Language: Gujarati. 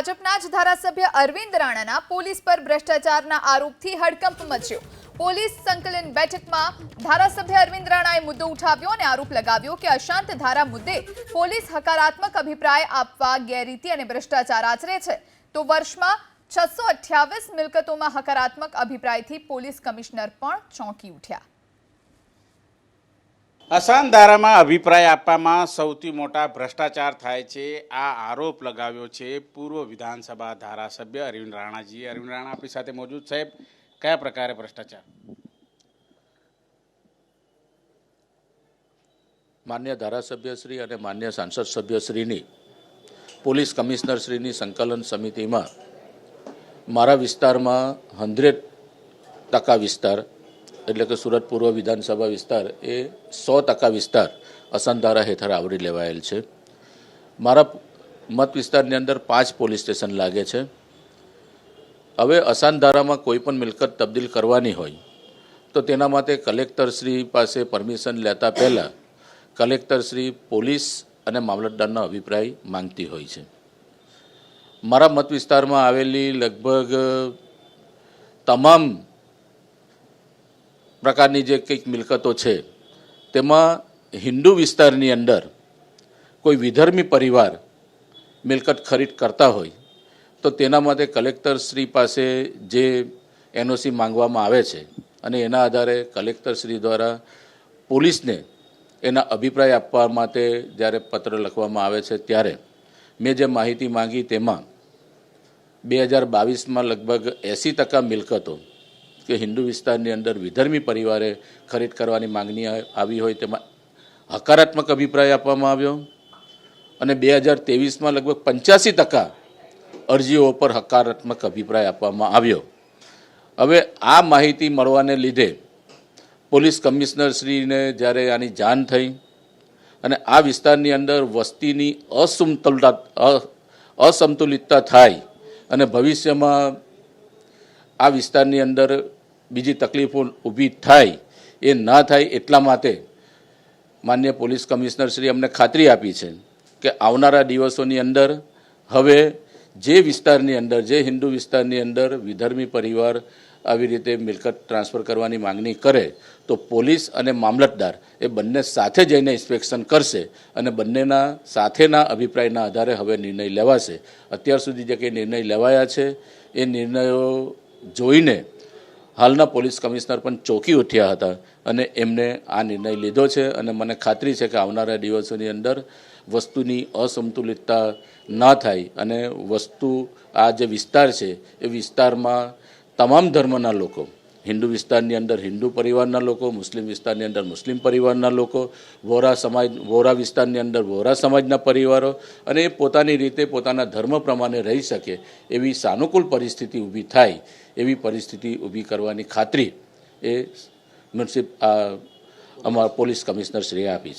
ભાજપના જ ધારાસભ્ય અરવિંદ રાણાના પોલીસ પર ભ્રષ્ટાચારના આરોપથી હડકંપ મચ્યો। પોલીસ સંકલન બેઠકમાં ધારાસભ્ય અરવિંદ રાણાએ મુદ્દો ઉઠાવ્યો અને આરોપ લગાવ્યો કે અશાંત ધારા મુદ્દે પોલીસ હકારાત્મક અભિપ્રાય આપવા ગેરરીતિ અને ભ્રષ્ટાચાર આચરે છે, તો વર્ષમાં 628 મિલકતોમાં હકારાત્મક અભિપ્રાયથી પોલીસ કમિશનર પણ ચોંકી ઉઠ્યા। અશાંત ધારામાં અભિપ્રાય આપવામાં સૌથી મોટા ભ્રષ્ટાચાર થાય છે, આ આરોપ લગાવ્યો છે પૂર્વ વિધાનસભા ધારાસભ્ય અરવિંદ રાણાજીએ। અરવિંદ રાણા આપણી સાથે મોજૂદ। સાહેબ, કયા પ્રકારે ભ્રષ્ટાચાર? માન્ય ધારાસભ્યશ્રી અને માન્ય સાંસદ સભ્યશ્રીની પોલીસ કમિશનરશ્રીની સંકલન સમિતિમાં મારા વિસ્તારમાં 100% વિસ્તાર એટલે કે સુરત પૂર્વ વિધાનસભા વિસ્તાર એ 100% વિસ્તાર અશાંત ધારા હેઠળ આવરી લેવાયેલ છે। મારા મત વિસ્તારની અંદર 5 પોલીસ સ્ટેશન લાગે છે। હવે અશાંત ધારામાં કોઈ પણ મિલકત તબદીલ કરવાની હોય તો તેના માટે કલેક્ટરશ્રી પાસે પરમિશન લેતા પહેલાં કલેક્ટરશ્રી પોલીસ અને મામલતદારનો અભિપ્રાય માંગતી હોય છે। મારા મત વિસ્તારમાં આવેલી લગભગ તમામ પ્રકારની જે કંઈક મિલકતો છે તેમાં હિન્દુ વિસ્તારની અંદર કોઈ વિધર્મી પરિવાર મિલકત ખરીદ કરતા હોય તો તેના માટે કલેક્ટરશ્રી પાસે જે એનઓસી માંગવામાં આવે છે અને એના આધારે કલેક્ટરશ્રી દ્વારા પોલીસને એના અભિપ્રાય આપવા માટે જ્યારે પત્ર લખવામાં આવે છે ત્યારે મેં જે માહિતી માંગી તેમાં 2022માં લગભગ 80% મિલકતો કે હિન્દુ વિસ્તારની અંદર વિધર્મી પરિવારે ખરીદ કરવાની માંગણી આવી હોય તેમાં હકારાત્મક અભિપ્રાય આપવામાં આવ્યો અને 2023માં લગભગ 85% અરજીઓ પર હકારાત્મક અભિપ્રાય આપવામાં આવ્યો। હવે આ માહિતી મળવાને લીધે પોલીસ કમિશનરશ્રીને જ્યારે આની જાણ થઈ અને આ વિસ્તારની અંદર વસ્તીની અસમતુલિતતા થાય અને ભવિષ્યમાં આ વિસ્તારની અંદર બીજી તકલીફો ઊભી થાય એ ના થાય એટલા માટે માન્ય પોલીસ કમિશનરશ્રી અમને ખાતરી આપી છે કે આવનારા દિવસોની અંદર હવે જે વિસ્તારની અંદર જે હિન્દુ વિસ્તારની અંદર વિધર્મી પરિવાર આવી રીતે મિલકત ટ્રાન્સફર કરવાની માંગણી કરે તો પોલીસ અને મામલતદાર એ બંને સાથે જઈને ઇન્સ્પેક્શન કરશે અને બંનેના સાથેના અભિપ્રાયના આધારે હવે નિર્ણય લેવાશે। અત્યાર સુધી જે કંઈ નિર્ણય લેવાયા છે એ નિર્ણયો જોઈને હાલના પોલીસ કમિશનર પણ ચોંકી ઉઠ્યા હતા અને એમને આ નિર્ણય લીધો છે અને મને ખાતરી છે કે આવનારા દિવસોની અંદર વસ્તુની અસમતુલિતતા ના થાય અને આ જે વિસ્તાર છે એ વિસ્તારમાં તમામ ધર્મના લોકો, હિન્દુ વિસ્તારની અંદર હિન્દુ પરિવારના લોકો, મુસ્લિમ વિસ્તારની અંદર મુસ્લિમ પરિવારના લોકો, વોરા વિસ્તારની અંદર વોરા સમાજના પરિવારો અને એ પોતાની રીતે પોતાના ધર્મ પ્રમાણે રહી શકે એવી સાનુકૂળ પરિસ્થિતિ ઊભી થાય એવી પરિસ્થિતિ ઊભી કરવાની ખાતરી એ અમારા પોલીસ કમિશનરશ્રીએ આપી છે।